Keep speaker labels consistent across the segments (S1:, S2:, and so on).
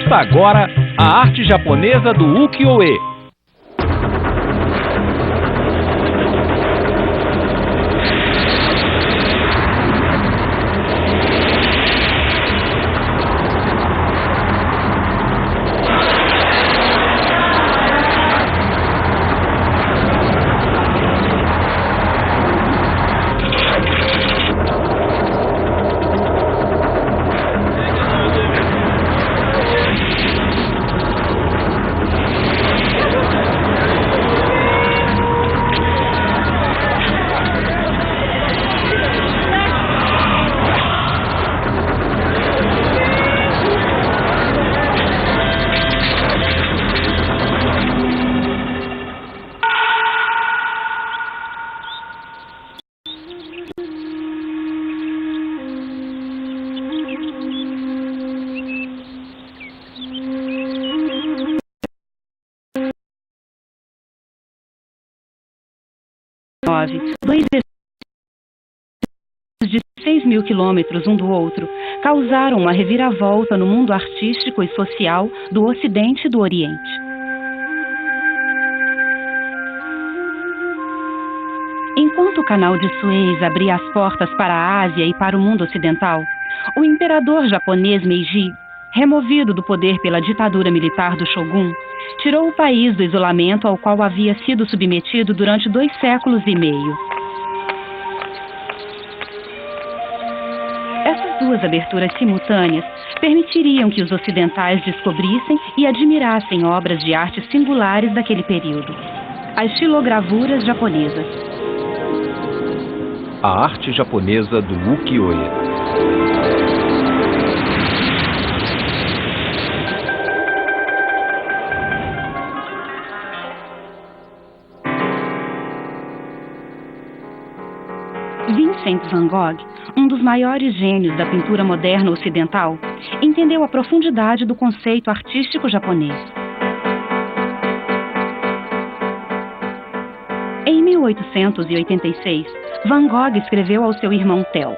S1: Ouça agora a arte japonesa do ukiyo-e.
S2: Dois de 6.000 quilômetros um do outro causaram uma reviravolta no mundo artístico e social do Ocidente e do Oriente. Enquanto o canal de Suez abria as portas para a Ásia e para o mundo ocidental, o imperador japonês Meiji, removido do poder pela ditadura militar do Shogun, tirou o país do isolamento ao qual havia sido submetido durante 2 séculos e meio. Essas 2 aberturas simultâneas permitiriam que os ocidentais descobrissem e admirassem obras de arte singulares daquele período. As xilogravuras japonesas.
S1: A arte japonesa do ukiyo-e.
S2: Vincent van Gogh, um dos maiores gênios da pintura moderna ocidental, entendeu a profundidade do conceito artístico japonês. Em 1886, Van Gogh escreveu ao seu irmão Theo: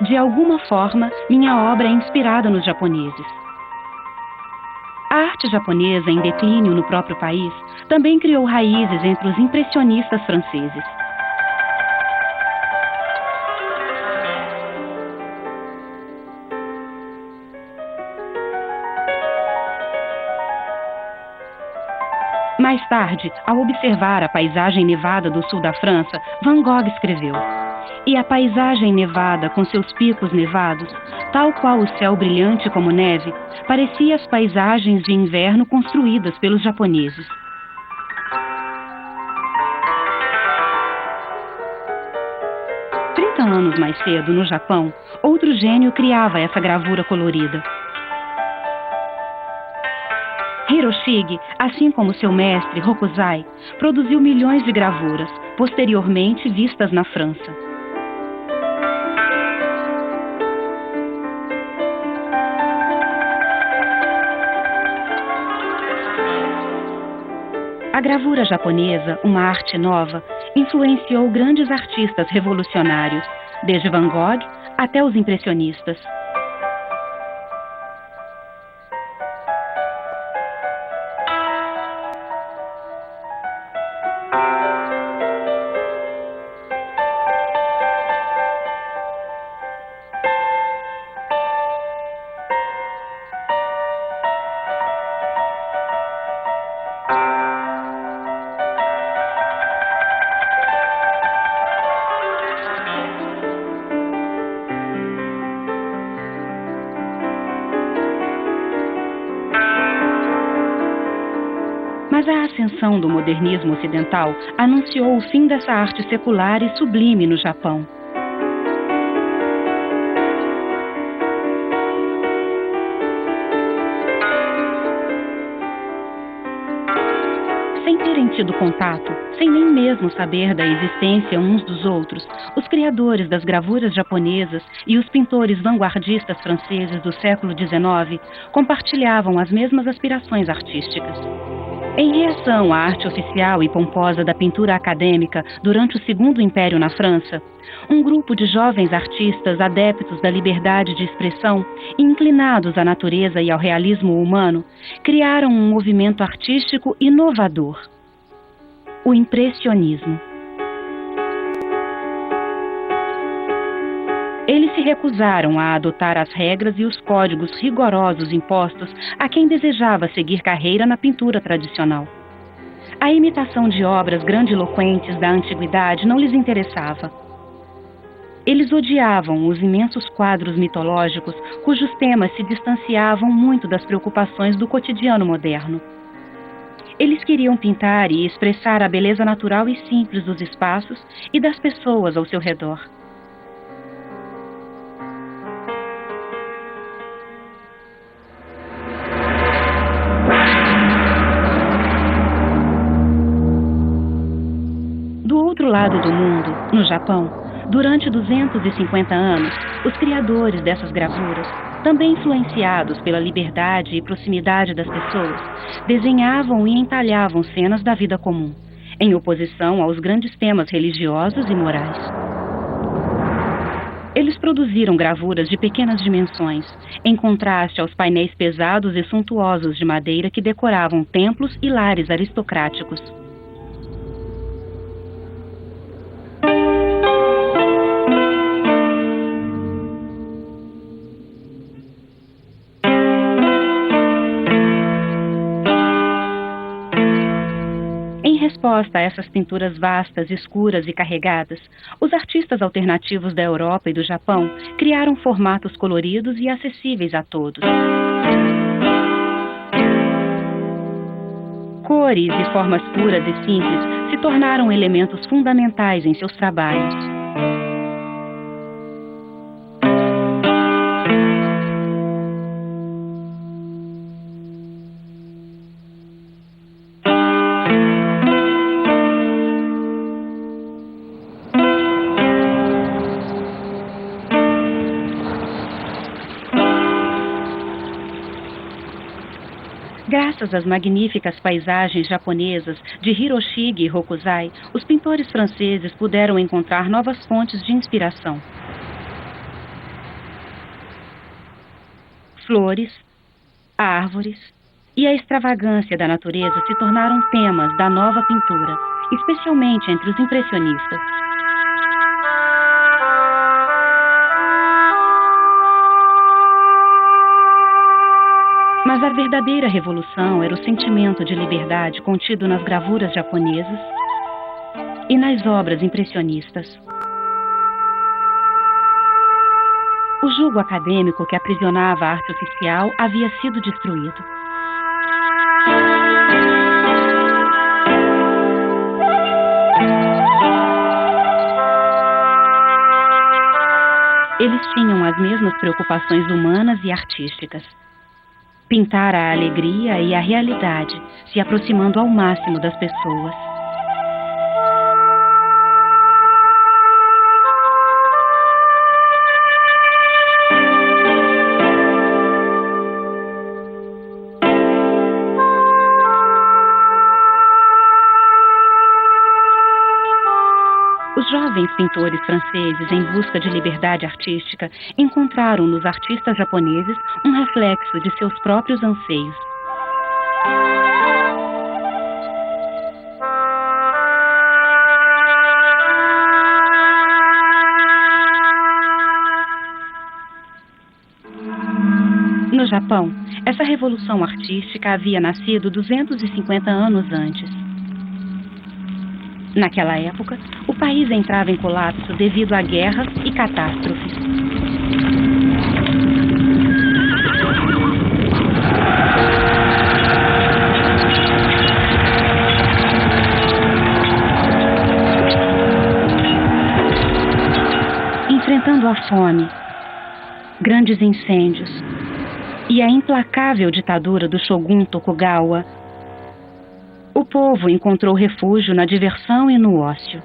S2: "De alguma forma, minha obra é inspirada nos japoneses." A arte japonesa, em declínio no próprio país, também criou raízes entre os impressionistas franceses. Mais tarde, ao observar a paisagem nevada do sul da França, Van Gogh escreveu: "E a paisagem nevada com seus picos nevados, tal qual o céu brilhante como neve, parecia as paisagens de inverno construídas pelos japoneses." Anos mais cedo, no Japão, outro gênio criava essa gravura colorida. Hiroshige, assim como seu mestre Hokusai, produziu milhões de gravuras, posteriormente vistas na França. A gravura japonesa, uma arte nova, influenciou grandes artistas revolucionários, desde Van Gogh até os impressionistas. Mas a ascensão do modernismo ocidental anunciou o fim dessa arte secular e sublime no Japão. Sem terem tido contato, sem nem mesmo saber da existência uns dos outros, os criadores das gravuras japonesas e os pintores vanguardistas franceses do século XIX compartilhavam as mesmas aspirações artísticas. Em reação à arte oficial e pomposa da pintura acadêmica durante o Segundo Império na França, um grupo de jovens artistas adeptos da liberdade de expressão e inclinados à natureza e ao realismo humano criaram um movimento artístico inovador: o impressionismo. Eles se recusaram a adotar as regras e os códigos rigorosos impostos a quem desejava seguir carreira na pintura tradicional. A imitação de obras grandiloquentes da antiguidade não lhes interessava. Eles odiavam os imensos quadros mitológicos cujos temas se distanciavam muito das preocupações do cotidiano moderno. Eles queriam pintar e expressar a beleza natural e simples dos espaços e das pessoas ao seu redor. Do outro lado do mundo, no Japão, durante 250 anos, os criadores dessas gravuras, também influenciados pela liberdade e proximidade das pessoas, desenhavam e entalhavam cenas da vida comum, em oposição aos grandes temas religiosos e morais. Eles produziram gravuras de pequenas dimensões, em contraste aos painéis pesados e suntuosos de madeira que decoravam templos e lares aristocráticos. Em resposta a essas pinturas vastas, escuras e carregadas, os artistas alternativos da Europa e do Japão criaram formatos coloridos e acessíveis a todos. Cores e formas puras e simples se tornaram elementos fundamentais em seus trabalhos. Graças às magníficas paisagens japonesas de Hiroshige e Hokusai, os pintores franceses puderam encontrar novas fontes de inspiração. Flores, árvores e a extravagância da natureza se tornaram temas da nova pintura, especialmente entre os impressionistas. Mas a verdadeira revolução era o sentimento de liberdade contido nas gravuras japonesas e nas obras impressionistas. O jugo acadêmico que aprisionava a arte oficial havia sido destruído. Eles tinham as mesmas preocupações humanas e artísticas. Pintar a alegria e a realidade, se aproximando ao máximo das pessoas. Os jovens pintores franceses, em busca de liberdade artística, encontraram nos artistas japoneses um reflexo de seus próprios anseios. No Japão, essa revolução artística havia nascido 250 anos antes. Naquela época, o país entrava em colapso devido a guerras e catástrofes. Enfrentando a fome, grandes incêndios e a implacável ditadura do Shogun Tokugawa, o povo encontrou refúgio na diversão e no ócio.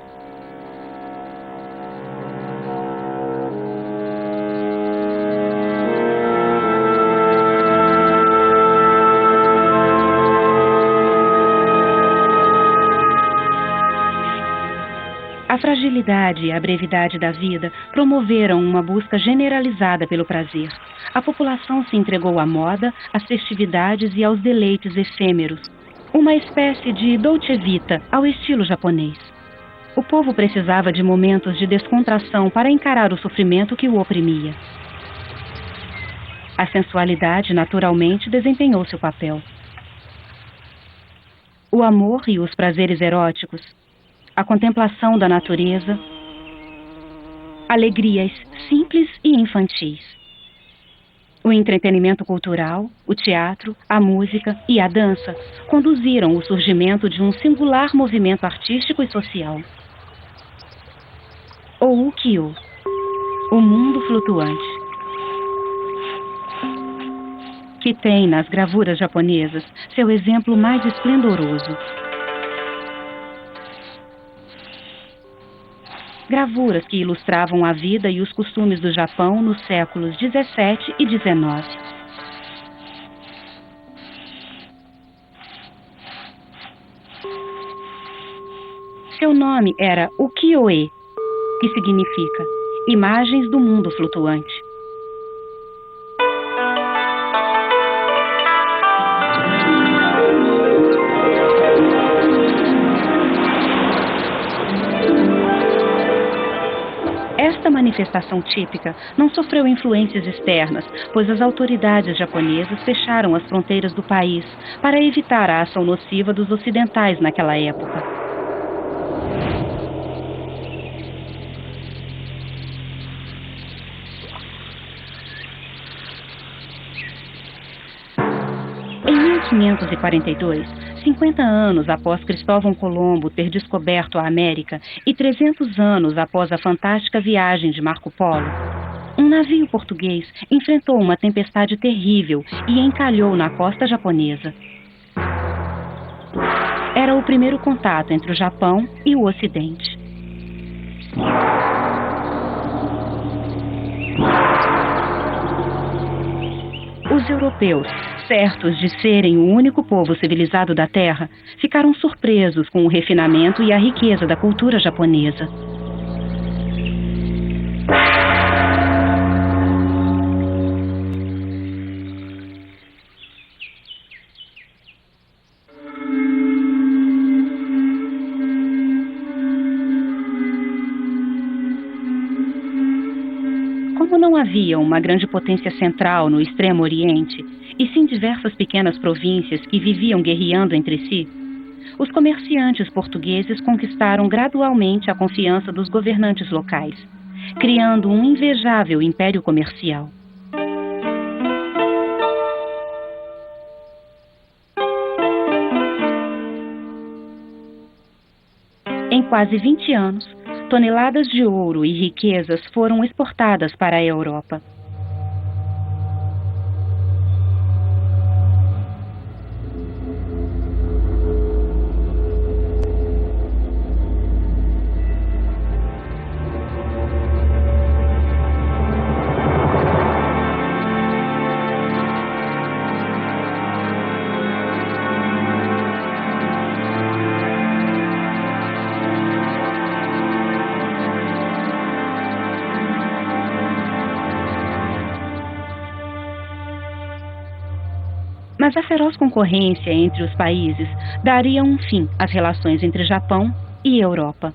S2: A fragilidade e a brevidade da vida promoveram uma busca generalizada pelo prazer. A população se entregou à moda, às festividades e aos deleites efêmeros. Uma espécie de dolce vita ao estilo japonês. O povo precisava de momentos de descontração para encarar o sofrimento que o oprimia. A sensualidade, naturalmente, desempenhou seu papel. O amor e os prazeres eróticos, a contemplação da natureza, alegrias simples e infantis. O entretenimento cultural, o teatro, a música e a dança conduziram o surgimento de um singular movimento artístico e social. O ukiyo, o mundo flutuante, que tem nas gravuras japonesas seu exemplo mais esplendoroso. Gravuras que ilustravam a vida e os costumes do Japão nos séculos 17 e 19. Seu nome era ukiyo-e, que significa imagens do mundo flutuante. Esta manifestação típica não sofreu influências externas, pois as autoridades japonesas fecharam as fronteiras do país para evitar a ação nociva dos ocidentais naquela época. Em 1542, 50 anos após Cristóvão Colombo ter descoberto a América e 300 anos após a fantástica viagem de Marco Polo, um navio português enfrentou uma tempestade terrível e encalhou na costa japonesa. Era o primeiro contato entre o Japão e o Ocidente. Os europeus, certos de serem o único povo civilizado da Terra, ficaram surpresos com o refinamento e a riqueza da cultura japonesa. Como não havia uma grande potência central no Extremo Oriente, e sim diversas pequenas províncias que viviam guerreando entre si, os comerciantes portugueses conquistaram gradualmente a confiança dos governantes locais, criando um invejável império comercial. Em quase 20 anos, toneladas de ouro e riquezas foram exportadas para a Europa. Mas a feroz concorrência entre os países daria um fim às relações entre Japão e Europa.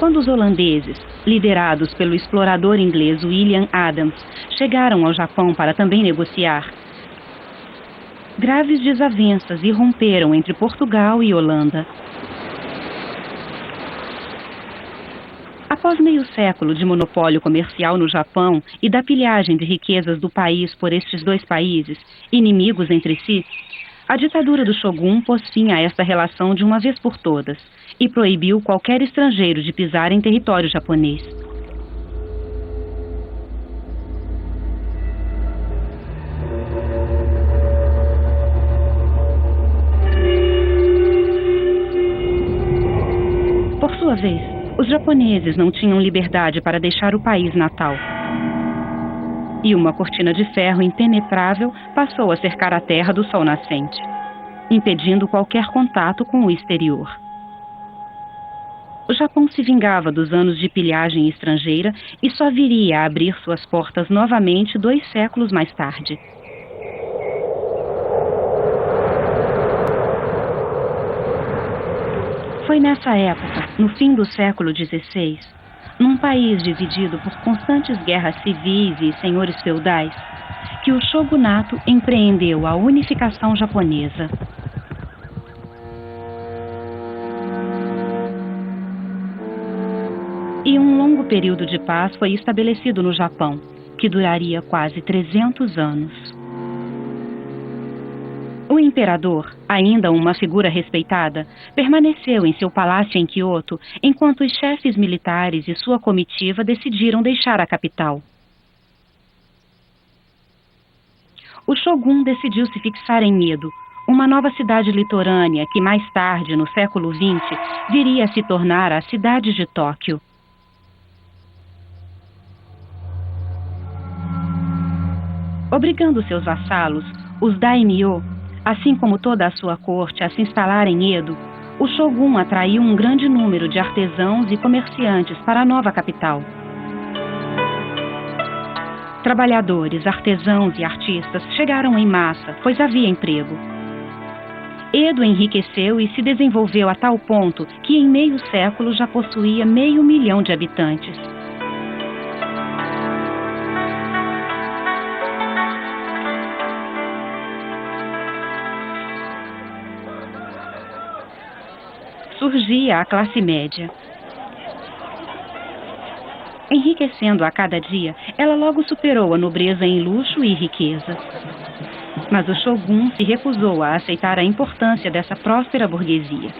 S2: Quando os holandeses, liderados pelo explorador inglês William Adams, chegaram ao Japão para também negociar, graves desavenças irromperam entre Portugal e Holanda. Após meio século de monopólio comercial no Japão e da pilhagem de riquezas do país por estes dois países, inimigos entre si, a ditadura do Shogun pôs fim a esta relação de uma vez por todas e proibiu qualquer estrangeiro de pisar em território japonês. Por sua vez, os japoneses não tinham liberdade para deixar o país natal. E uma cortina de ferro impenetrável passou a cercar a terra do sol nascente, impedindo qualquer contato com o exterior. O Japão se vingava dos anos de pilhagem estrangeira e só viria a abrir suas portas novamente 2 séculos mais tarde. Foi nessa época, no fim do século XVI, num país dividido por constantes guerras civis e senhores feudais, que o shogunato empreendeu a unificação japonesa. E um longo período de paz foi estabelecido no Japão, que duraria quase 300 anos. O imperador, ainda uma figura respeitada, permaneceu em seu palácio em Kyoto enquanto os chefes militares e sua comitiva decidiram deixar a capital. O shogun decidiu se fixar em Edo, uma nova cidade litorânea que mais tarde, no século XX, viria a se tornar a cidade de Tóquio. Obrigando seus vassalos, os daimyo, assim como toda a sua corte, a se instalar em Edo, o shogun atraiu um grande número de artesãos e comerciantes para a nova capital. Trabalhadores, artesãos e artistas chegaram em massa, pois havia emprego. Edo enriqueceu e se desenvolveu a tal ponto que em meio século já possuía 500 mil de habitantes. Surgia a classe média. Enriquecendo a cada dia, ela logo superou a nobreza em luxo e riqueza. Mas o shogun se recusou a aceitar a importância dessa próspera burguesia.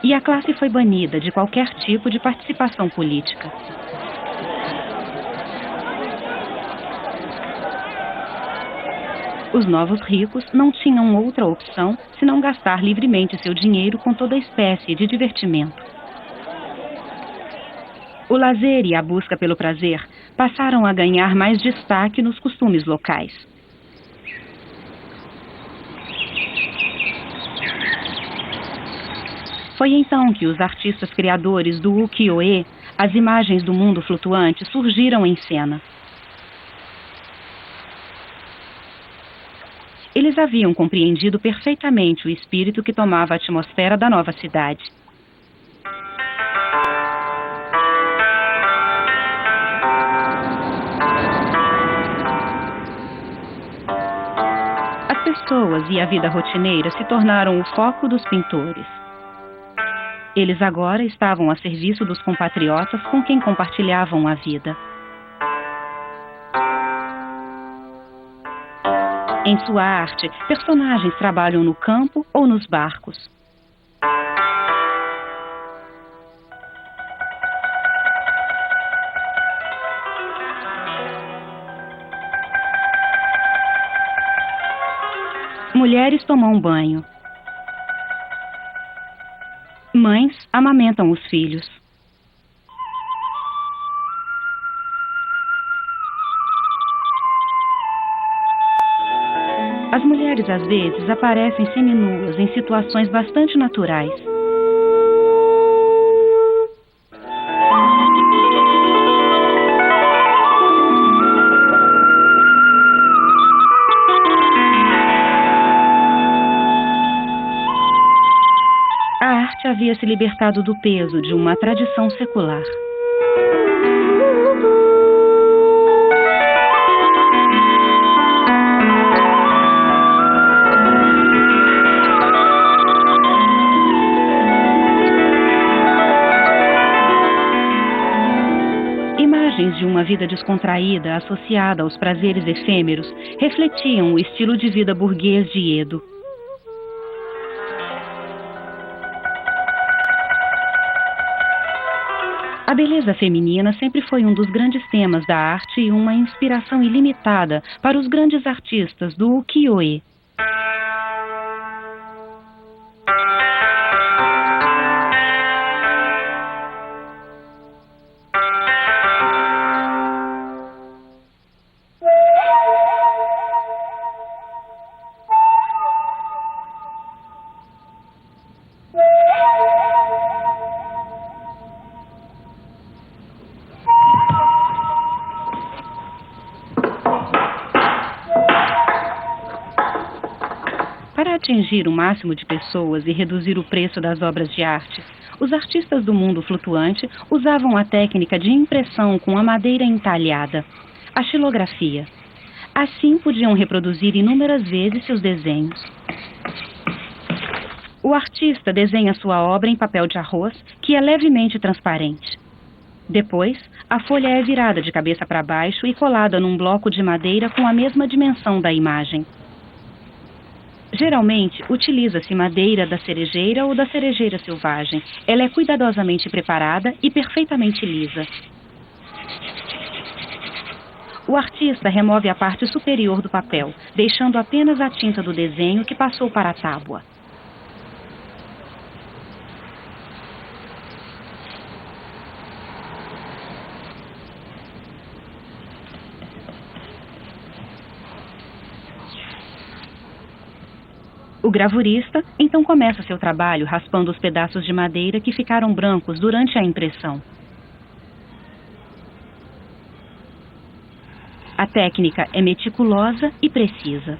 S2: E a classe foi banida de qualquer tipo de participação política. Os novos ricos não tinham outra opção senão gastar livremente seu dinheiro com toda espécie de divertimento. O lazer e a busca pelo prazer passaram a ganhar mais destaque nos costumes locais. Foi então que os artistas criadores do ukiyo-e, as imagens do mundo flutuante, surgiram em cena. Eles haviam compreendido perfeitamente o espírito que tomava a atmosfera da nova cidade. As pessoas e a vida rotineira se tornaram o foco dos pintores. Eles agora estavam a serviço dos compatriotas com quem compartilhavam a vida. Em sua arte, personagens trabalham no campo ou nos barcos. Mulheres tomam banho. Mães amamentam os filhos. As mulheres, às vezes, aparecem seminuas em situações bastante naturais. A arte havia se libertado do peso de uma tradição secular. Imagens de uma vida descontraída associada aos prazeres efêmeros refletiam o estilo de vida burguês de Edo. A beleza feminina sempre foi um dos grandes temas da arte e uma inspiração ilimitada para os grandes artistas do ukiyo-e. Para atingir o máximo de pessoas e reduzir o preço das obras de arte, os artistas do mundo flutuante usavam a técnica de impressão com a madeira entalhada, a xilografia. Assim podiam reproduzir inúmeras vezes seus desenhos. O artista desenha sua obra em papel de arroz, que é levemente transparente. Depois, a folha é virada de cabeça para baixo e colada num bloco de madeira com a mesma dimensão da imagem. Geralmente, utiliza-se madeira da cerejeira ou da cerejeira selvagem. Ela é cuidadosamente preparada e perfeitamente lisa. O artista remove a parte superior do papel, deixando apenas a tinta do desenho que passou para a tábua. O gravurista então começa seu trabalho raspando os pedaços de madeira que ficaram brancos durante a impressão. A técnica é meticulosa e precisa.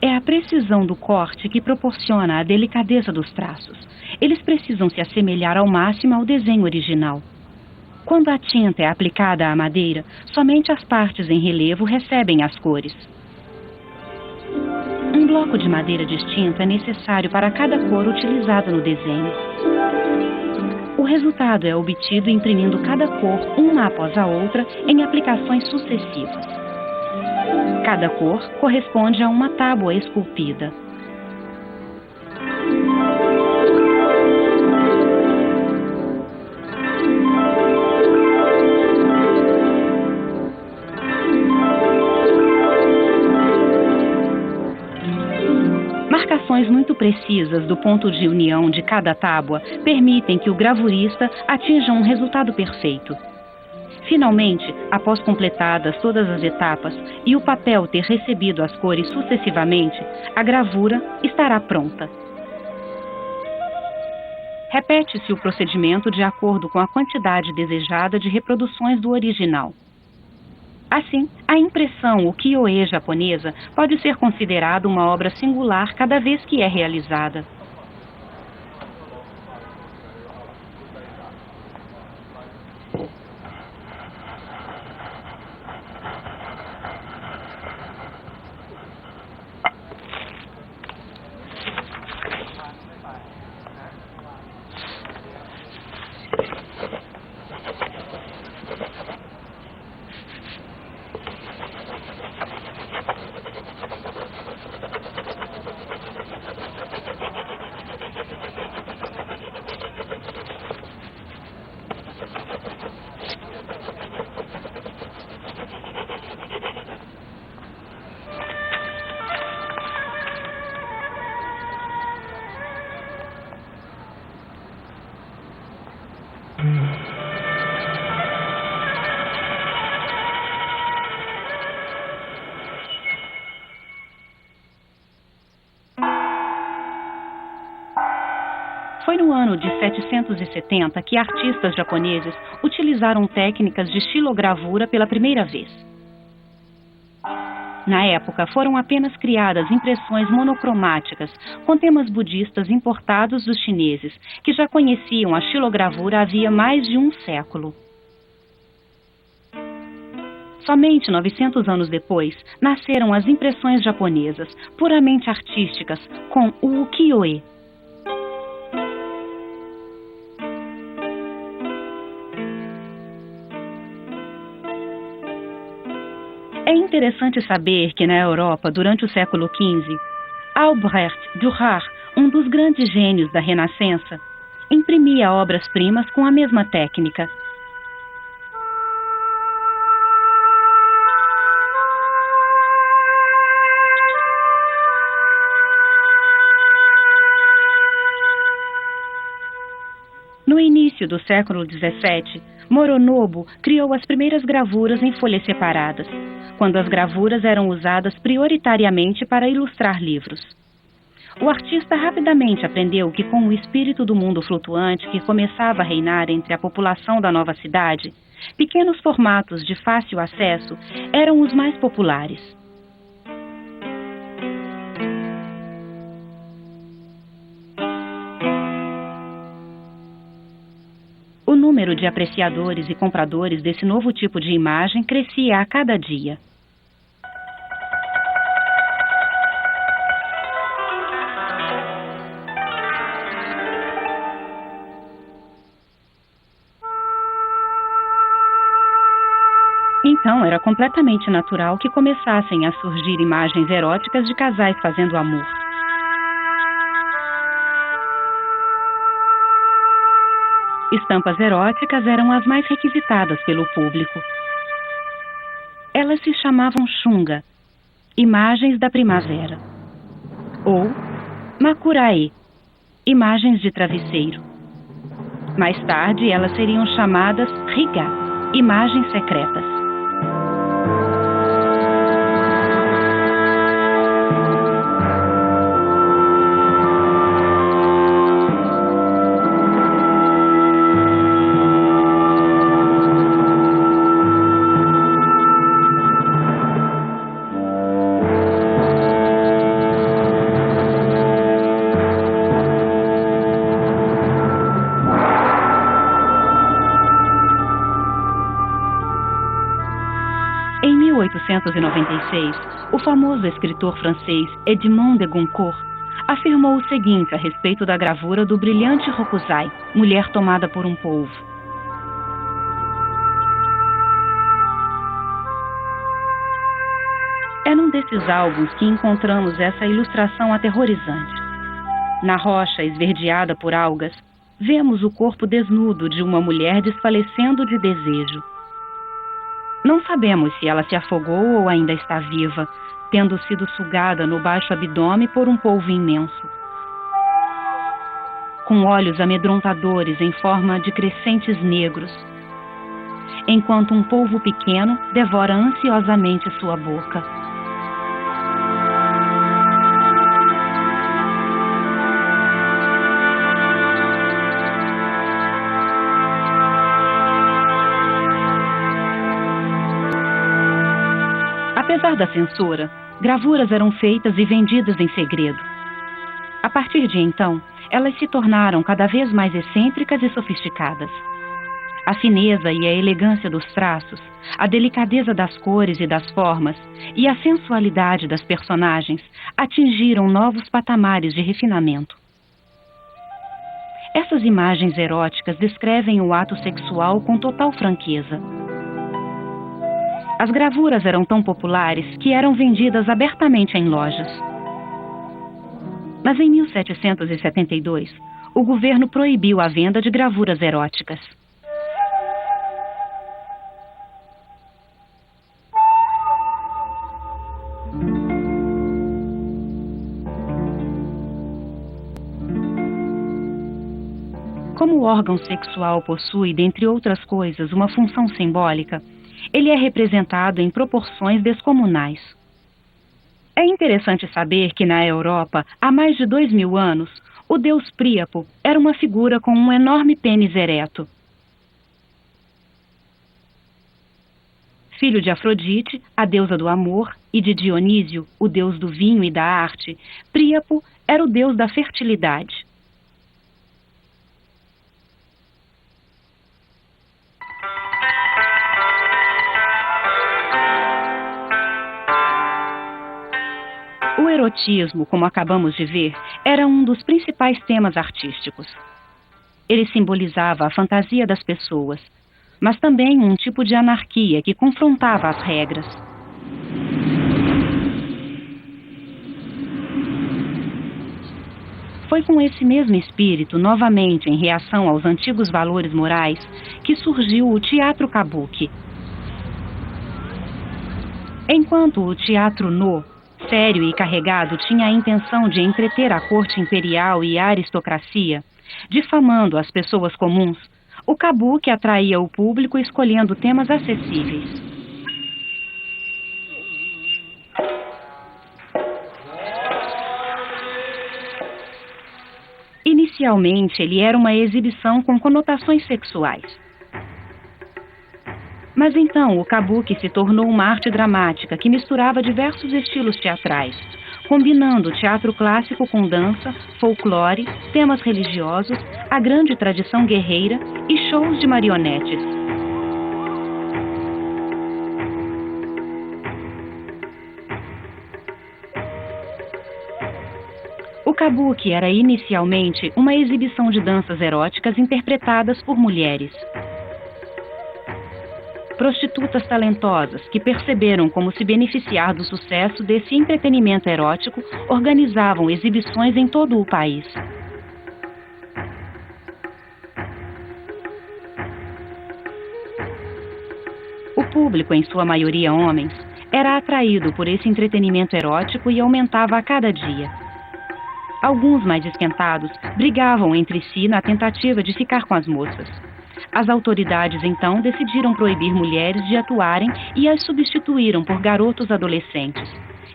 S2: É a precisão do corte que proporciona a delicadeza dos traços. Eles precisam se assemelhar ao máximo ao desenho original. Quando a tinta é aplicada à madeira, somente as partes em relevo recebem as cores. Um bloco de madeira distinto é necessário para cada cor utilizada no desenho. O resultado é obtido imprimindo cada cor uma após a outra em aplicações sucessivas. Cada cor corresponde a uma tábua esculpida. Marcações muito precisas do ponto de união de cada tábua permitem que o gravurista atinja um resultado perfeito. Finalmente, após completadas todas as etapas e o papel ter recebido as cores sucessivamente, a gravura estará pronta. Repete-se o procedimento de acordo com a quantidade desejada de reproduções do original. Assim, a impressão ukiyo-e japonesa pode ser considerada uma obra singular cada vez que é realizada. Foi no ano de 770 que artistas japoneses utilizaram técnicas de xilogravura pela primeira vez. Na época, foram apenas criadas impressões monocromáticas com temas budistas importados dos chineses, que já conheciam a xilogravura havia mais de um século. Somente 900 anos depois, nasceram as impressões japonesas, puramente artísticas, com o ukiyo-e. É interessante saber que na Europa, durante o século XV, Albrecht Dürer, um dos grandes gênios da Renascença, imprimia obras-primas com a mesma técnica. início do século XVII, Moronobu criou as primeiras gravuras em folhas separadas, quando as gravuras eram usadas prioritariamente para ilustrar livros. O artista rapidamente aprendeu que, com o espírito do mundo flutuante que começava a reinar entre a população da nova cidade, pequenos formatos de fácil acesso eram os mais populares. O número de apreciadores e compradores desse novo tipo de imagem crescia a cada dia. Então, era completamente natural que começassem a surgir imagens eróticas de casais fazendo amor. Estampas eróticas eram as mais requisitadas pelo público. Elas se chamavam shunga, imagens da primavera, ou makurae, imagens de travesseiro. Mais tarde, elas seriam chamadas riga, imagens secretas. Em 1896, o famoso escritor francês Edmond de Goncourt afirmou o seguinte a respeito da gravura do brilhante Hokusai, Mulher Tomada por um Polvo. É num desses álbuns que encontramos essa ilustração aterrorizante. Na rocha esverdeada por algas, vemos o corpo desnudo de uma mulher desfalecendo de desejo. Não sabemos se ela se afogou ou ainda está viva, tendo sido sugada no baixo abdômen por um polvo imenso. Com olhos amedrontadores em forma de crescentes negros, enquanto um polvo pequeno devora ansiosamente sua boca. Apesar da censura, gravuras eram feitas e vendidas em segredo. A partir de então, elas se tornaram cada vez mais excêntricas e sofisticadas. A fineza e a elegância dos traços, a delicadeza das cores e das formas e a sensualidade das personagens atingiram novos patamares de refinamento. Essas imagens eróticas descrevem o ato sexual com total franqueza. As gravuras eram tão populares que eram vendidas abertamente em lojas. Mas em 1772, o governo proibiu a venda de gravuras eróticas. Como o órgão sexual possui, dentre outras coisas, uma função simbólica, ele é representado em proporções descomunais. É interessante saber que na Europa, há mais de 2000 anos, o deus Príapo era uma figura com um enorme pênis ereto. Filho de Afrodite, a deusa do amor, e de Dionísio, o deus do vinho e da arte, Príapo era o deus da fertilidade. O erotismo, como acabamos de ver, era um dos principais temas artísticos. Ele simbolizava a fantasia das pessoas, mas também um tipo de anarquia que confrontava as regras. Foi com esse mesmo espírito, novamente em reação aos antigos valores morais, que surgiu o teatro kabuki. Enquanto o teatro no, sério e carregado, tinha a intenção de entreter a corte imperial e a aristocracia, difamando as pessoas comuns, O kabuki atraía o público escolhendo temas acessíveis. Inicialmente, ele era uma exibição com conotações sexuais. Mas então, o kabuki se tornou uma arte dramática que misturava diversos estilos teatrais, combinando teatro clássico com dança, folclore, temas religiosos, a grande tradição guerreira e shows de marionetes. O kabuki era inicialmente uma exibição de danças eróticas interpretadas por mulheres. Prostitutas talentosas que perceberam como se beneficiar do sucesso desse entretenimento erótico organizavam exibições em todo o país. O público, em sua maioria homens, era atraído por esse entretenimento erótico e aumentava a cada dia. Alguns mais esquentados brigavam entre si na tentativa de ficar com as moças. As autoridades, então, decidiram proibir mulheres de atuarem e as substituíram por garotos adolescentes.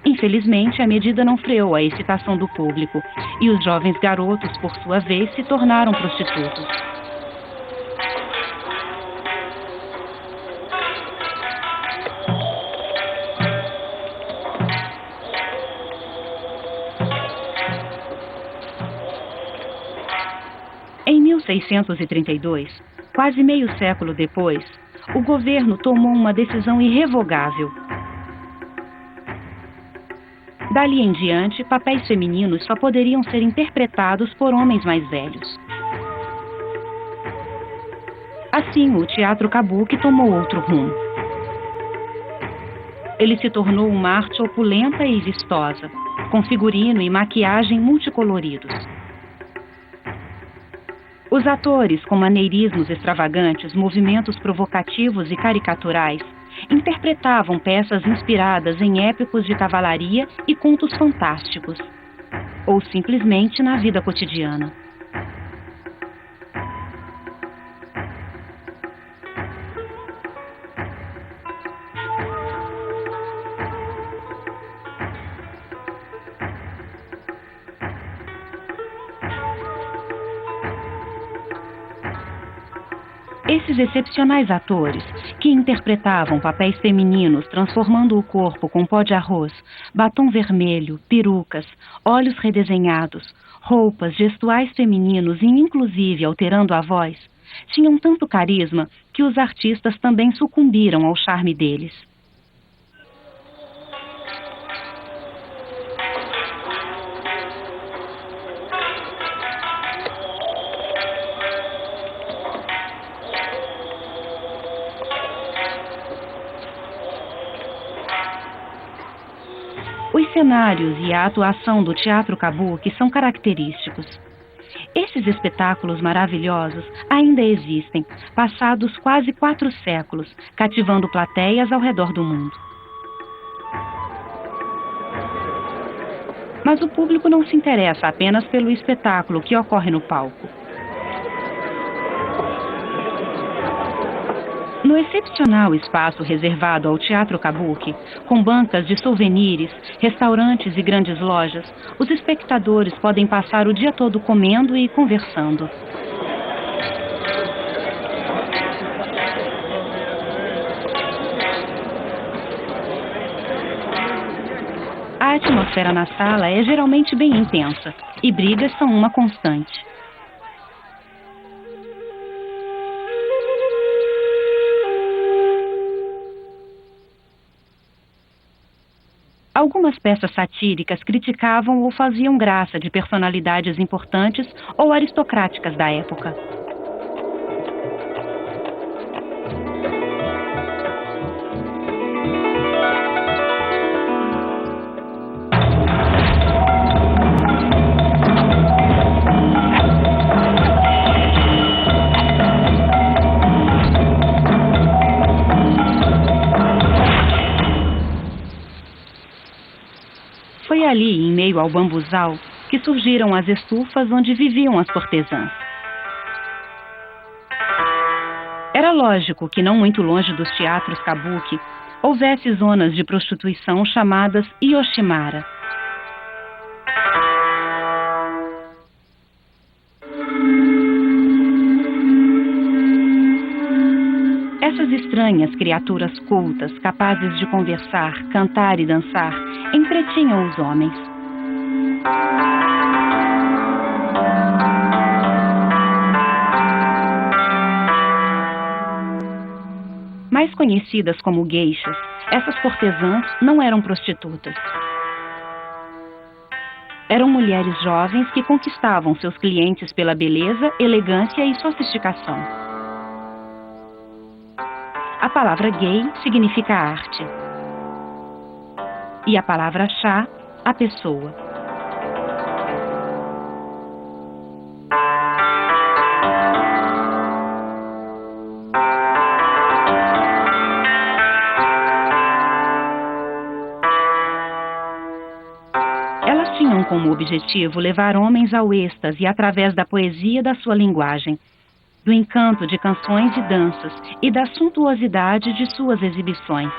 S2: Infelizmente, a medida não freou a excitação do público, e os jovens garotos, por sua vez, se tornaram prostitutos. Em 1632, quase meio século depois, o governo tomou uma decisão irrevogável. Dali em diante, papéis femininos só poderiam ser interpretados por homens mais velhos. Assim, o teatro kabuki tomou outro rumo. Ele se tornou uma arte opulenta e vistosa, com figurino e maquiagem multicoloridos. Os atores, com maneirismos extravagantes, movimentos provocativos e caricaturais, interpretavam peças inspiradas em épicos de cavalaria e contos fantásticos, ou simplesmente na vida cotidiana. Esses excepcionais atores, que interpretavam papéis femininos transformando o corpo com pó de arroz, batom vermelho, perucas, olhos redesenhados, roupas, gestuais femininos e inclusive alterando a voz, tinham tanto carisma que os artistas também sucumbiram ao charme deles. Os cenários e a atuação do teatro kabuki são característicos. Esses espetáculos maravilhosos ainda existem, passados quase 4 séculos, cativando plateias ao redor do mundo. Mas o público não se interessa apenas pelo espetáculo que ocorre no palco. No excepcional espaço reservado ao teatro kabuki, com bancas de souvenirs, restaurantes e grandes lojas, os espectadores podem passar o dia todo comendo e conversando. A atmosfera na sala é geralmente bem intensa, e brigas são uma constante. Algumas peças satíricas criticavam ou faziam graça de personalidades importantes ou aristocráticas da época. Foi ali, em meio ao bambuzal, que surgiram as estufas onde viviam as cortesãs. Era lógico que, não muito longe dos teatros kabuki, houvesse zonas de prostituição chamadas Yoshimara. Essas estranhas criaturas cultas, capazes de conversar, cantar e dançar, entretinham os homens. Mais conhecidas como geishas, essas cortesãs não eram prostitutas. Eram mulheres jovens que conquistavam seus clientes pela beleza, elegância e sofisticação. A palavra gay significa arte. E a palavra chá, a pessoa. Elas tinham como objetivo levar homens ao êxtase através da poesia da sua linguagem, do encanto de canções e danças e da suntuosidade de suas exibições.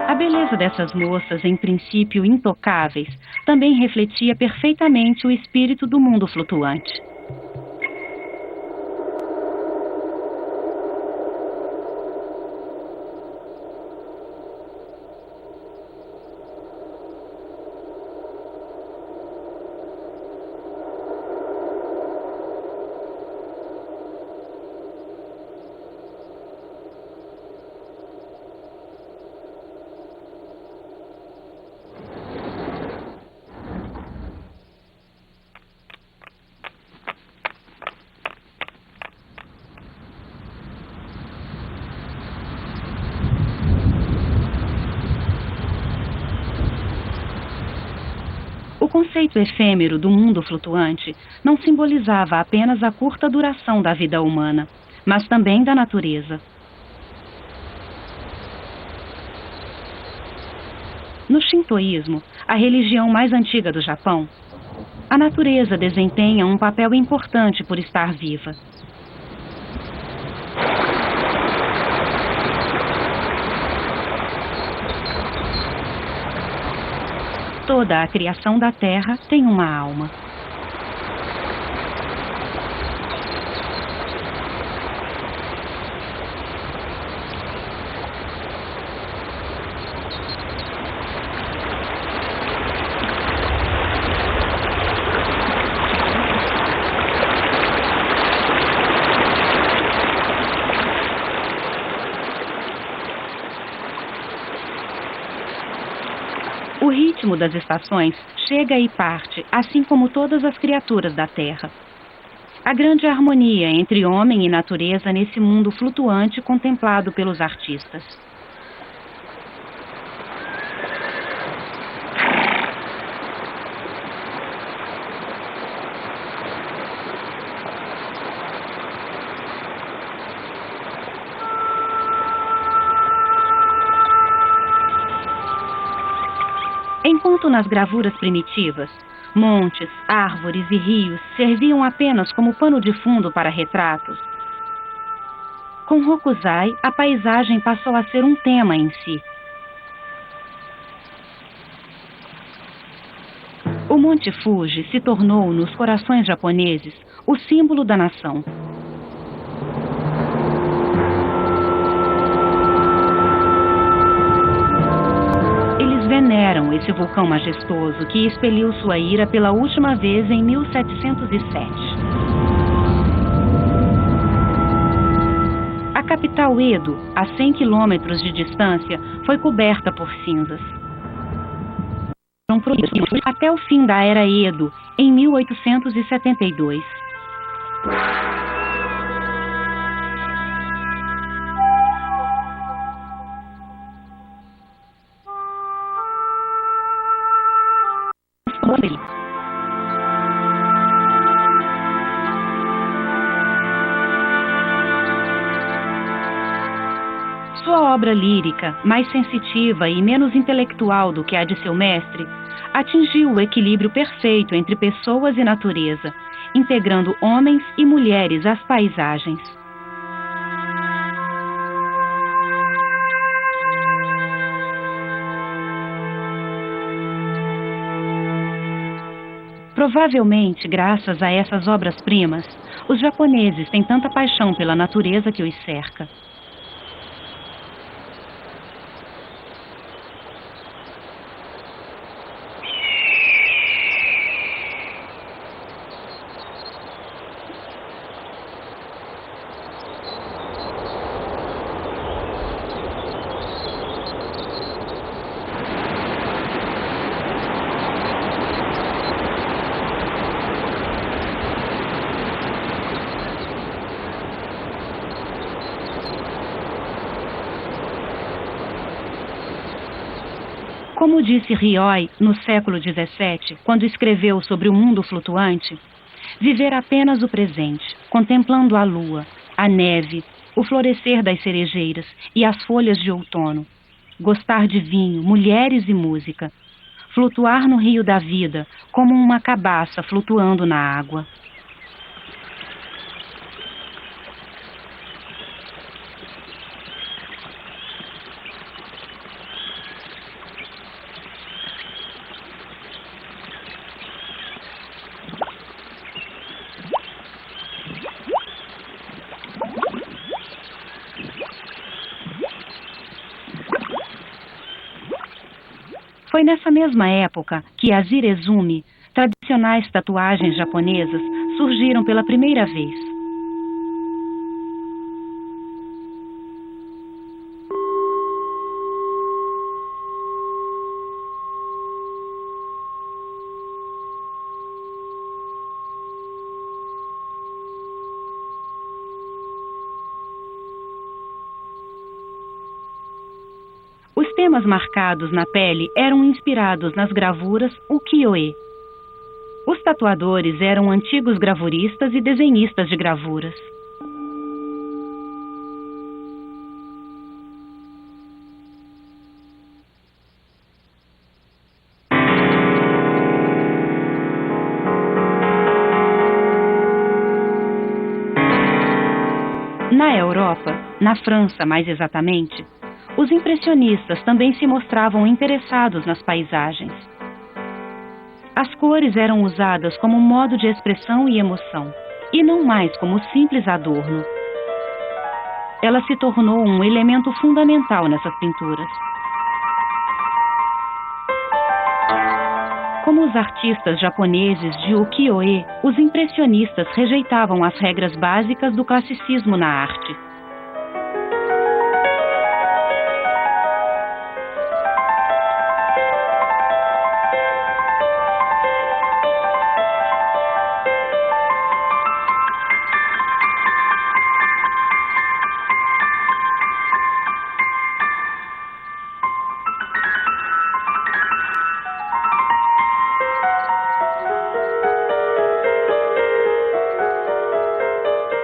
S2: A beleza dessas moças, em princípio intocáveis, também refletia perfeitamente o espírito do mundo flutuante. O conceito efêmero do mundo flutuante não simbolizava apenas a curta duração da vida humana, mas também da natureza. No shintoísmo, a religião mais antiga do Japão, a natureza desempenha um papel importante por estar viva. Toda a criação da Terra tem uma alma. O ritmo das estações chega e parte, assim como todas as criaturas da Terra. A grande harmonia entre homem e natureza nesse mundo flutuante contemplado pelos artistas. Enquanto nas gravuras primitivas, montes, árvores e rios serviam apenas como pano de fundo para retratos, com Hokusai, a paisagem passou a ser um tema em si. O Monte Fuji se tornou, nos corações japoneses, o símbolo da nação. Veneram esse vulcão majestoso que expeliu sua ira pela última vez em 1707. A capital Edo, a 100 quilômetros de distância, foi coberta por cinzas. Até o fim da Era Edo, em 1872. Sua obra lírica, mais sensitiva e menos intelectual do que a de seu mestre, atingiu o equilíbrio perfeito entre pessoas e natureza, integrando homens e mulheres às paisagens. Provavelmente, graças a essas obras-primas, os japoneses têm tanta paixão pela natureza que os cerca. Como disse Ryoi no século XVII, quando escreveu sobre o mundo flutuante, viver apenas o presente, contemplando a lua, a neve, o florescer das cerejeiras e as folhas de outono, gostar de vinho, mulheres e música, flutuar no rio da vida como uma cabaça flutuando na água. Foi nessa mesma época que as irezumi, tradicionais tatuagens japonesas, surgiram pela primeira vez. Os temas marcados na pele eram inspirados nas gravuras ukiyo-e. Os tatuadores eram antigos gravuristas e desenhistas de gravuras. Na Europa, na França mais exatamente, os impressionistas também se mostravam interessados nas paisagens. As cores eram usadas como modo de expressão e emoção, e não mais como simples adorno. Ela se tornou um elemento fundamental nessas pinturas. Como os artistas japoneses de ukiyo-e, os impressionistas rejeitavam as regras básicas do classicismo na arte.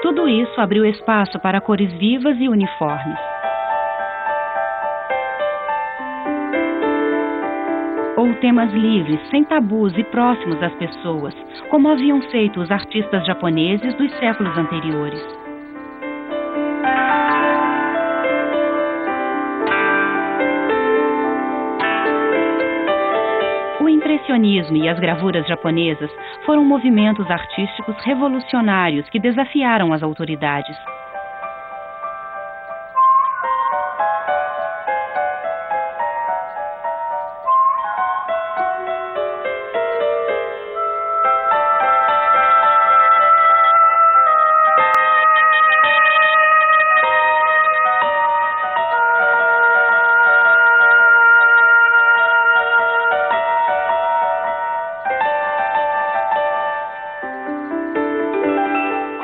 S2: Tudo isso abriu espaço para cores vivas e uniformes. Ou temas livres, sem tabus e próximos às pessoas, como haviam feito os artistas japoneses dos séculos anteriores. O impressionismo e as gravuras japonesas foram movimentos artísticos revolucionários que desafiaram as autoridades.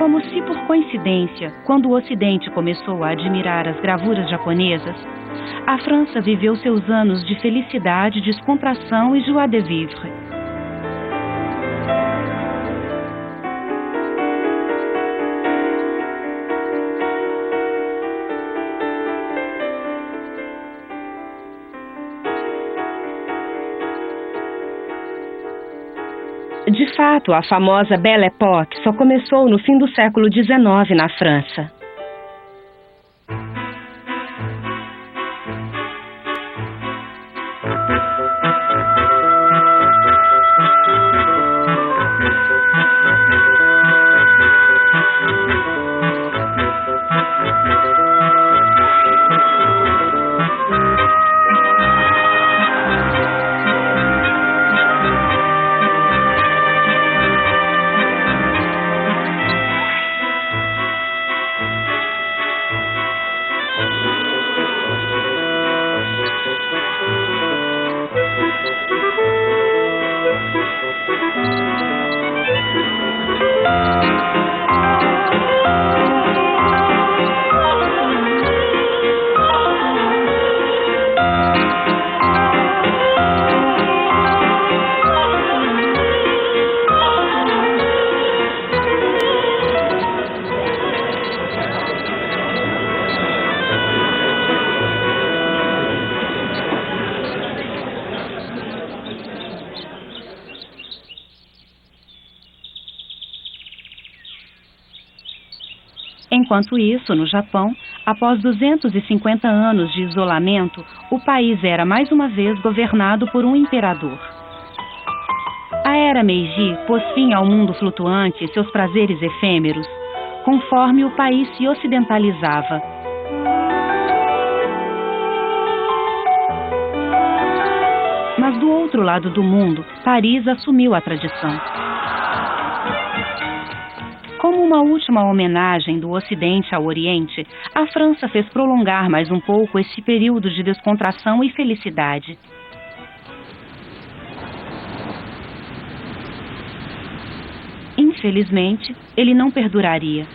S2: Como se por coincidência, quando o Ocidente começou a admirar as gravuras japonesas, a França viveu seus anos de felicidade, descontração e joie de vivre. De fato, a famosa Belle Époque só começou no fim do século XIX na França. Enquanto isso, no Japão, após 250 anos de isolamento, o país era mais uma vez governado por um imperador. A era Meiji pôs fim ao mundo flutuante e seus prazeres efêmeros, conforme o país se ocidentalizava. Mas do outro lado do mundo, Paris assumiu a tradição. Como uma última homenagem do Ocidente ao Oriente, a França fez prolongar mais um pouco esse período de descontração e felicidade. Infelizmente, ele não perduraria.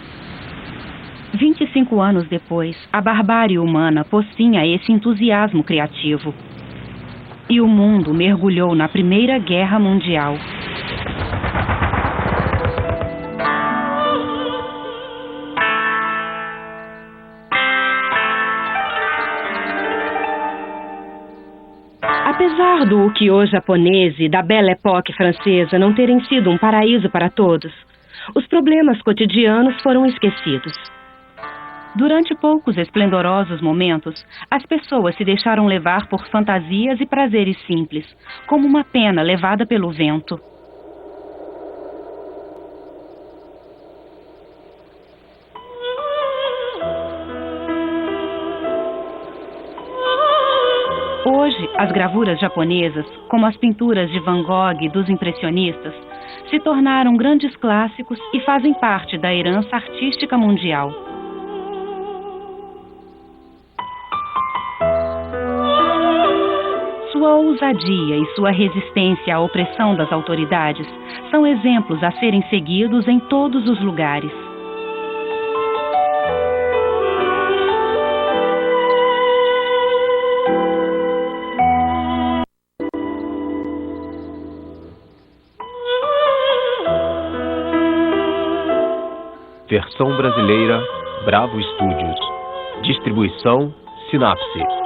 S2: 25 anos depois, a barbárie humana pôs fim a esse entusiasmo criativo. E o mundo mergulhou na Primeira Guerra Mundial. Apesar do ukiyo japonês e da Belle Époque francesa não terem sido um paraíso para todos, os problemas cotidianos foram esquecidos. Durante poucos esplendorosos momentos, as pessoas se deixaram levar por fantasias e prazeres simples, como uma pena levada pelo vento. Hoje, as gravuras japonesas, como as pinturas de Van Gogh e dos impressionistas, se tornaram grandes clássicos e fazem parte da herança artística mundial. Sua ousadia e sua resistência à opressão das autoridades são exemplos a serem seguidos em todos os lugares.
S1: Versão brasileira, Bravo Studios. Distribuição, Sinapse.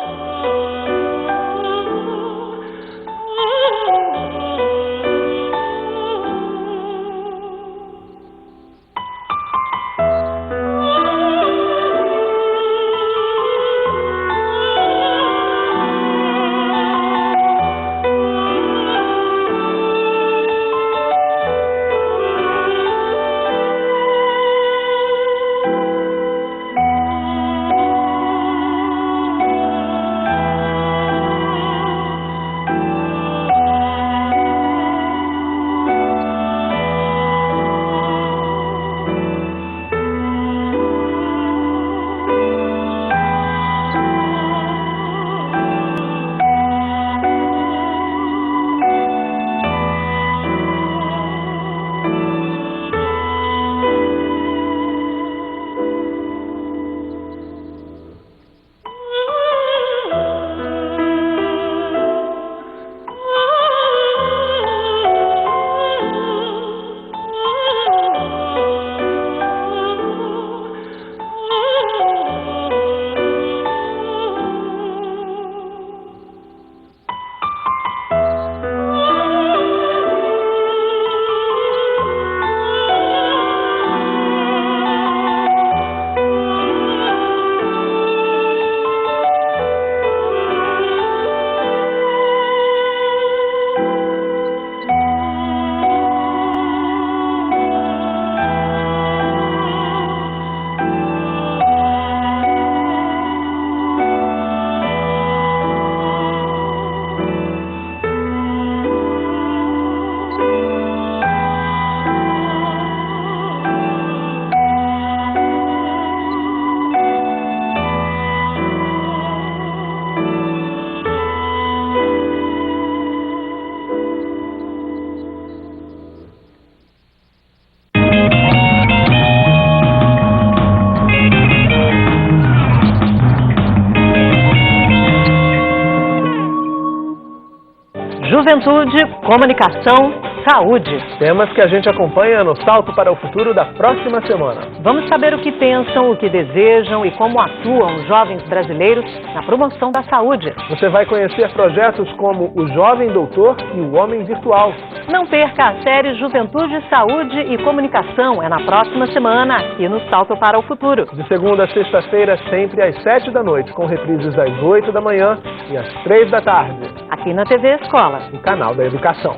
S3: Juventude, comunicação, saúde.
S4: Temas que a gente acompanha no Salto para o Futuro da próxima semana.
S3: Vamos saber o que pensam, o que desejam e como atuam os jovens brasileiros na promoção da saúde.
S4: Você vai conhecer projetos como o Jovem Doutor e o Homem Virtual.
S3: Não perca a série Juventude, Saúde e Comunicação. É na próxima semana, aqui no Salto para o Futuro.
S4: De segunda a sexta-feira, sempre às 7 da noite, com reprises às 8 da manhã e às 3 da tarde.
S3: Aqui na TV Escola,
S4: o canal da educação.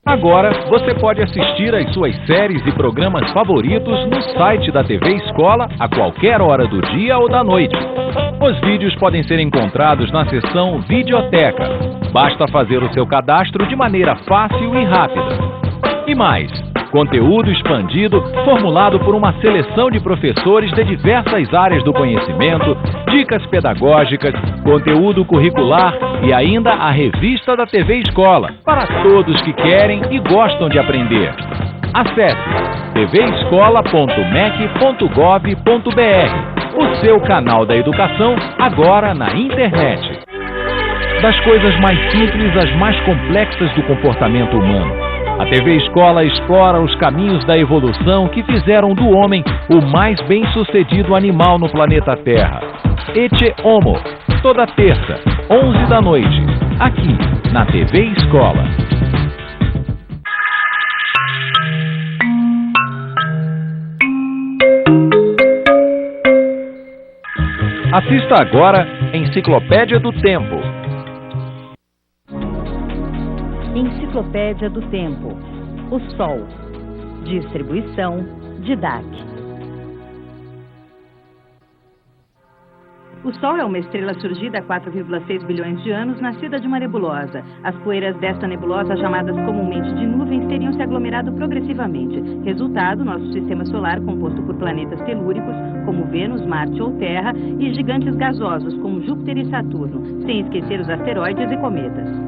S1: Agora você pode assistir às suas séries e programas favoritos no site da TV Escola a qualquer hora do dia ou da noite. Os vídeos podem ser encontrados na seção Videoteca. Basta fazer o seu cadastro de maneira fácil e rápida. E mais, conteúdo expandido formulado por uma seleção de professores de diversas áreas do conhecimento, dicas pedagógicas, conteúdo curricular e ainda a revista da TV Escola, para todos que querem e gostam de aprender. Acesse tvescola.mec.gov.br, o seu canal da educação agora na internet. Das coisas mais simples às mais complexas do comportamento humano, a TV Escola explora os caminhos da evolução que fizeram do homem o mais bem-sucedido animal no planeta Terra. Ecce Homo, toda terça, 11 da noite, aqui na TV Escola. Assista agora Enciclopédia do Tempo.
S5: Enciclopédia do Tempo. O Sol. Distribuição DIDAC. O Sol é uma estrela surgida há 4,6 bilhões de anos, nascida de uma nebulosa. As poeiras desta nebulosa, chamadas comumente de nuvens, teriam se aglomerado progressivamente. Resultado, nosso sistema solar composto por planetas telúricos, como Vênus, Marte ou Terra, e gigantes gasosos, como Júpiter e Saturno, sem esquecer os asteroides e cometas.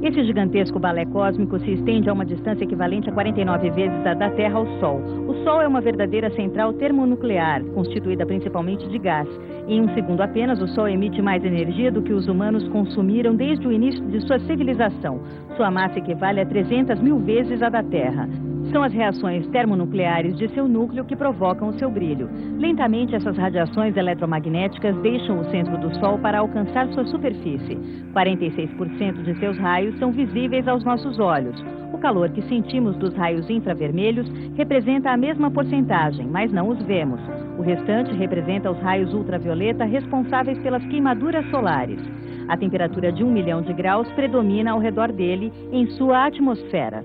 S5: Esse gigantesco balé cósmico se estende a uma distância equivalente a 49 vezes a da Terra ao Sol. O Sol é uma verdadeira central termonuclear, constituída principalmente de gás. Em um segundo apenas, o Sol emite mais energia do que os humanos consumiram desde o início de sua civilização. Sua massa equivale a 300 mil vezes a da Terra. São as reações termonucleares de seu núcleo que provocam o seu brilho. Lentamente, essas radiações eletromagnéticas deixam o centro do Sol para alcançar sua superfície. 46% de seus raios são visíveis aos nossos olhos. O calor que sentimos dos raios infravermelhos representa a mesma porcentagem, mas não os vemos. O restante representa os raios ultravioleta responsáveis pelas queimaduras solares. A temperatura de 1 milhão de graus predomina ao redor dele em sua atmosfera.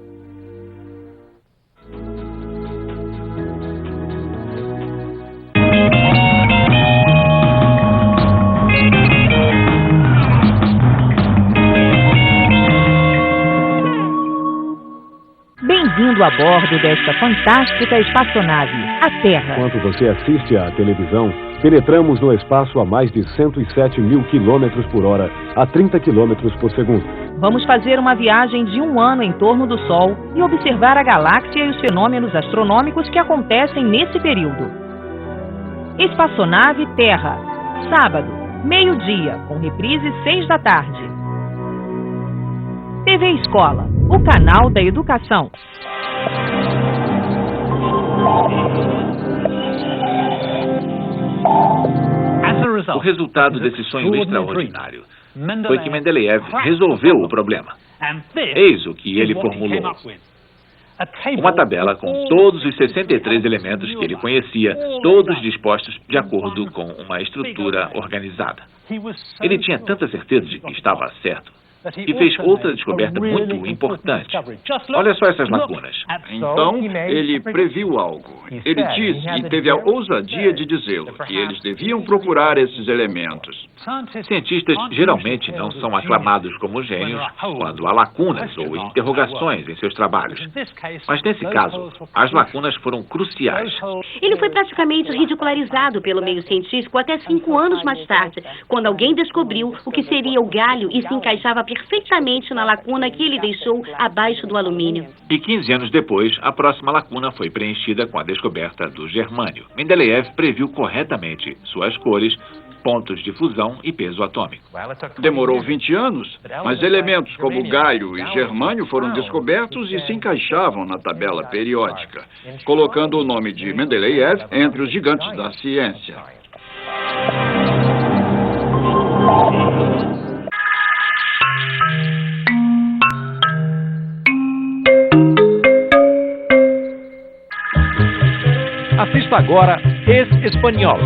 S5: Bem-vindo a bordo desta fantástica espaçonave, a Terra.
S6: Enquanto você assiste à televisão, penetramos no espaço a mais de 107 mil quilômetros por hora, a 30 quilômetros por segundo.
S5: Vamos fazer uma viagem de 1 ano em torno do Sol e observar a galáxia e os fenômenos astronômicos que acontecem nesse período. Espaçonave Terra, sábado, meio-dia, com reprise 6 da tarde. TV Escola, o canal da educação.
S7: O resultado desse sonho extraordinário foi que Mendeleev resolveu o problema. Eis o que ele formulou. Uma tabela com todos os 63 elementos que ele conhecia, todos dispostos de acordo com uma estrutura organizada. Ele tinha tanta certeza de que estava certo, e fez outra descoberta muito importante. Olha só essas lacunas.
S8: Então, ele previu algo. Ele disse e teve a ousadia de dizê-lo, que eles deviam procurar esses elementos.
S7: Cientistas geralmente não são aclamados como gênios quando há lacunas ou interrogações em seus trabalhos. Mas nesse caso, as lacunas foram cruciais.
S9: Ele foi praticamente ridicularizado pelo meio científico até 5 anos mais tarde, quando alguém descobriu o que seria o galho e se encaixava perfeitamente perfeitamente na lacuna que ele deixou abaixo do alumínio.
S7: E 15 anos depois, a próxima lacuna foi preenchida com a descoberta do germânio. Mendeleev previu corretamente suas cores, pontos de fusão e peso atômico.
S8: Demorou 20 anos, mas elementos como galho e germânio foram descobertos e se encaixavam na tabela periódica, colocando o nome de Mendeleev entre os gigantes da ciência.
S1: Assista agora Espanhol.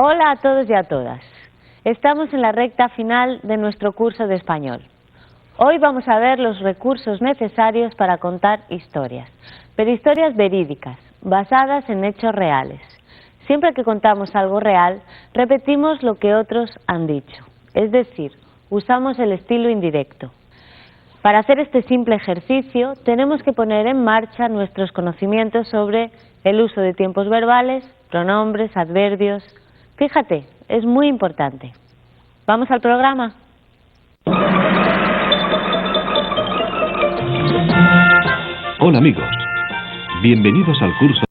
S10: Hola a todos y a todas. Estamos en la recta final de nuestro curso de español. Hoy vamos a ver los recursos necesarios para contar historias, pero historias verídicas, basadas en hechos reales. Siempre que contamos algo real, repetimos lo que otros han dicho, es decir, usamos el estilo indirecto. Para hacer este simple ejercicio, tenemos que poner en marcha nuestros conocimientos sobre el uso de tiempos verbales, pronombres, adverbios. Fíjate, es muy importante. ¿Vamos al programa?
S11: Hola amigos, bienvenidos al curso.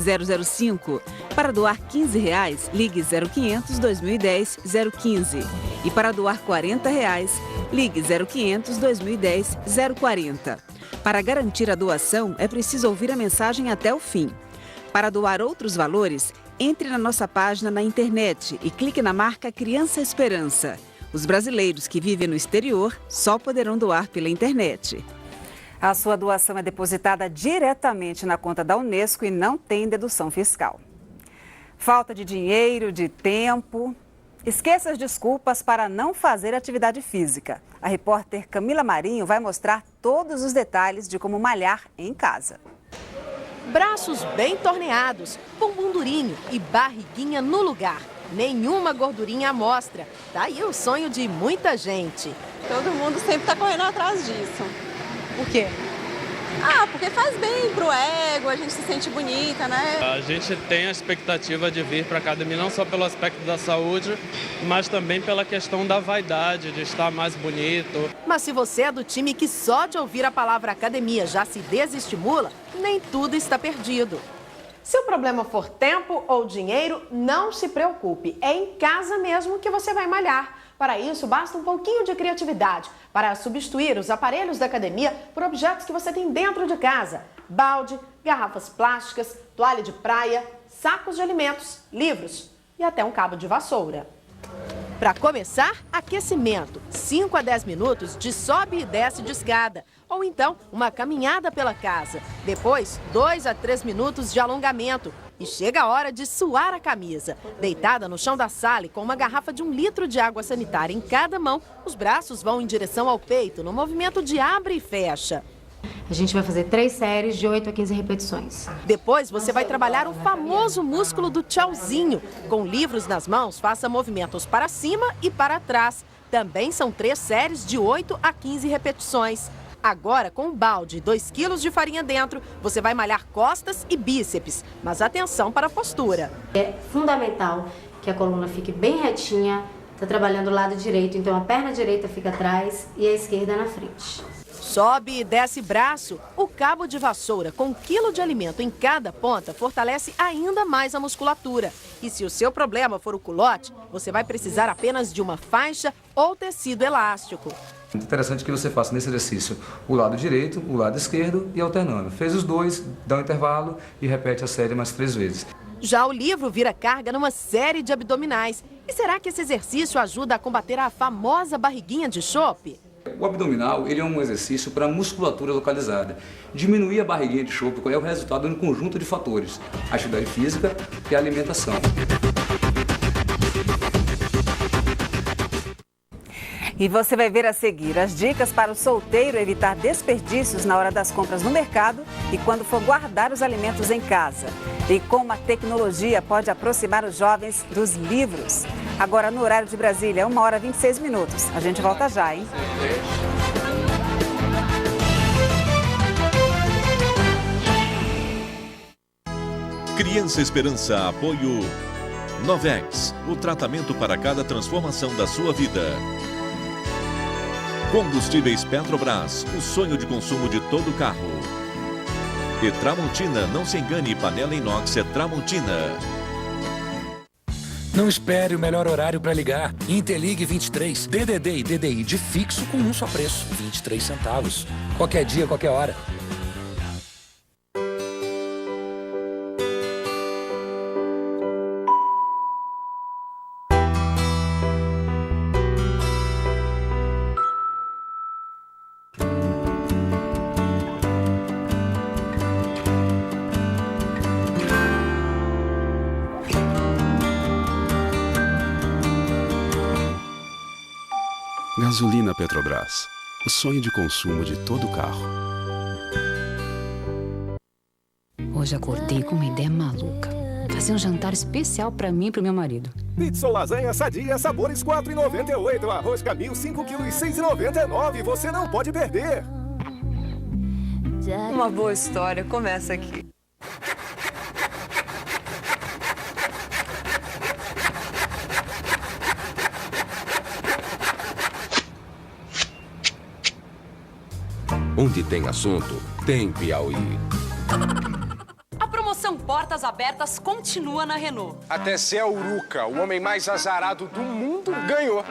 S12: 005. Para doar R$15, ligue 0500 2010 015. E para doar R$40, ligue 0500 2010 040. Para garantir a doação, é preciso ouvir a mensagem até o fim. Para doar outros valores, entre na nossa página na internet e clique na marca Criança Esperança. Os brasileiros que vivem no exterior só poderão doar pela internet. A sua doação é depositada diretamente na conta da Unesco e não tem dedução fiscal. Falta de dinheiro, de tempo. Esqueça as desculpas para não fazer atividade física. A repórter Camila Marinho vai mostrar todos os detalhes de como malhar em casa.
S13: Braços bem torneados, bumbum durinho e barriguinha no lugar. Nenhuma gordurinha à mostra. Daí o sonho de muita gente.
S14: Todo mundo sempre está correndo atrás disso.
S13: Por quê?
S14: Porque faz bem pro ego, a gente se sente bonita, né?
S15: A gente tem a expectativa de vir para a academia não só pelo aspecto da saúde, mas também pela questão da vaidade, de estar mais bonito.
S13: Mas se você é do time que só de ouvir a palavra academia já se desestimula, nem tudo está perdido. Se o problema for tempo ou dinheiro, não se preocupe. É em casa mesmo que você vai malhar. Para isso, basta um pouquinho de criatividade para substituir os aparelhos da academia por objetos que você tem dentro de casa. Balde, garrafas plásticas, toalha de praia, sacos de alimentos, livros e até um cabo de vassoura. Para começar, aquecimento. 5 a 10 minutos de sobe e desce de escada. Ou então, uma caminhada pela casa. Depois, 2 a 3 minutos de alongamento. E chega a hora de suar a camisa. Deitada no chão da sala e com uma garrafa de 1 litro de água sanitária em cada mão, os braços vão em direção ao peito, no movimento de abre e fecha.
S16: A gente vai fazer 3 séries de 8 a 15 repetições.
S13: Depois você vai trabalhar o famoso músculo do tchauzinho. Com livros nas mãos, faça movimentos para cima e para trás. Também são 3 séries de 8 a 15 repetições. Agora, com um balde e 2 quilos de farinha dentro, você vai malhar costas e bíceps. Mas atenção para a postura.
S16: É fundamental que a coluna fique bem retinha. Está trabalhando o lado direito, então a perna direita fica atrás e a esquerda na frente.
S13: Sobe e desce braço. O cabo de vassoura com 1 quilo de alimento em cada ponta fortalece ainda mais a musculatura. E se o seu problema for o culote, você vai precisar apenas de uma faixa ou tecido elástico.
S17: Muito interessante que você faça nesse exercício o lado direito, o lado esquerdo e alternando. Fez os dois, dá um intervalo e repete a série mais 3 vezes.
S13: Já o livro vira carga numa série de abdominais. E será que esse exercício ajuda a combater a famosa barriguinha de chope?
S17: O abdominal ele é um exercício para musculatura localizada. Diminuir a barriguinha de chope é o resultado de um conjunto de fatores. A atividade física e a alimentação.
S12: E você vai ver a seguir as dicas para o solteiro evitar desperdícios na hora das compras no mercado e quando for guardar os alimentos em casa. E como a tecnologia pode aproximar os jovens dos livros. Agora no horário de Brasília, 1h26. A gente volta já, hein?
S18: Criança Esperança, apoio Novex, o tratamento para cada transformação da sua vida. Combustíveis Petrobras, o sonho de consumo de todo carro. E Tramontina, não se engane, panela inox é Tramontina.
S19: Não espere o melhor horário para ligar. Interligue 23, DDD e DDI de fixo com um só preço, 23 centavos. Qualquer dia, qualquer hora.
S20: Gasolina Petrobras, o sonho de consumo de todo carro.
S21: Hoje acordei com uma ideia maluca. Fazer um jantar especial pra mim e pro meu marido.
S22: Pizza ou lasanha sadia, sabores R$ 4,98. Arroz Camil, 5 kg e 6,99. Você não pode perder.
S23: Uma boa história começa aqui.
S24: Onde tem assunto, tem Piauí.
S25: A promoção Portas
S2: abertas continua na Renault.
S3: A TCE Uruca, o homem mais azarado do mundo, ganhou.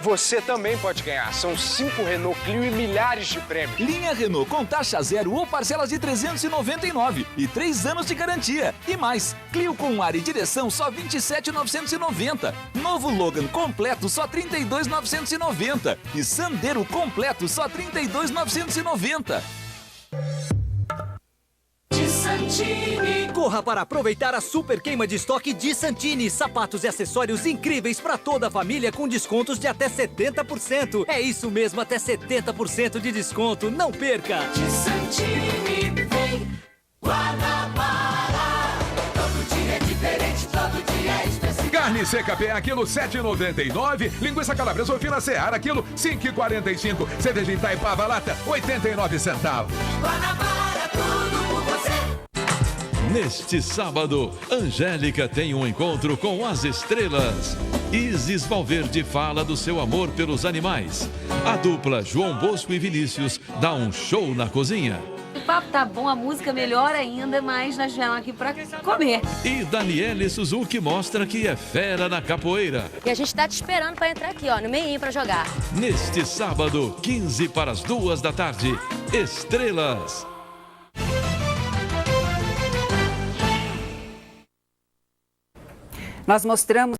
S3: Você também pode ganhar. São 5 Renault Clio e milhares de prêmios.
S4: Linha Renault com taxa zero ou parcelas de 399 e 3 anos de garantia. E mais, Clio com ar e direção só 27.990. Novo Logan completo só 32.990. E Sandero completo só 32.990.
S24: De Santini. Corra para aproveitar a super queima de estoque de Santini. Sapatos e acessórios incríveis para toda a família com descontos de até 70%. É isso mesmo, até 70% de desconto. Não perca!
S23: De Santini vem Guanabara. Todo dia é diferente, todo dia é especial.
S25: Carne seca PA, quilo 7,99. Linguiça calabresa fina Seara, quilo 5,45. Cerveja Itaipava lata, 89 centavos.
S23: Guanabara, tudo por você.
S18: Neste sábado, Angélica tem um encontro com as estrelas. Isis Valverde fala do seu amor pelos animais. A dupla João Bosco e Vinícius dá um show na cozinha.
S26: O papo tá bom, a música melhor ainda, mas nós viemos aqui pra comer.
S18: E Daniele Suzuki mostra que é fera na capoeira.
S27: E a gente tá te esperando pra entrar aqui, ó, no meinho pra jogar.
S18: Neste sábado, 15 para as 2 da tarde, Estrelas.
S28: Nós mostramos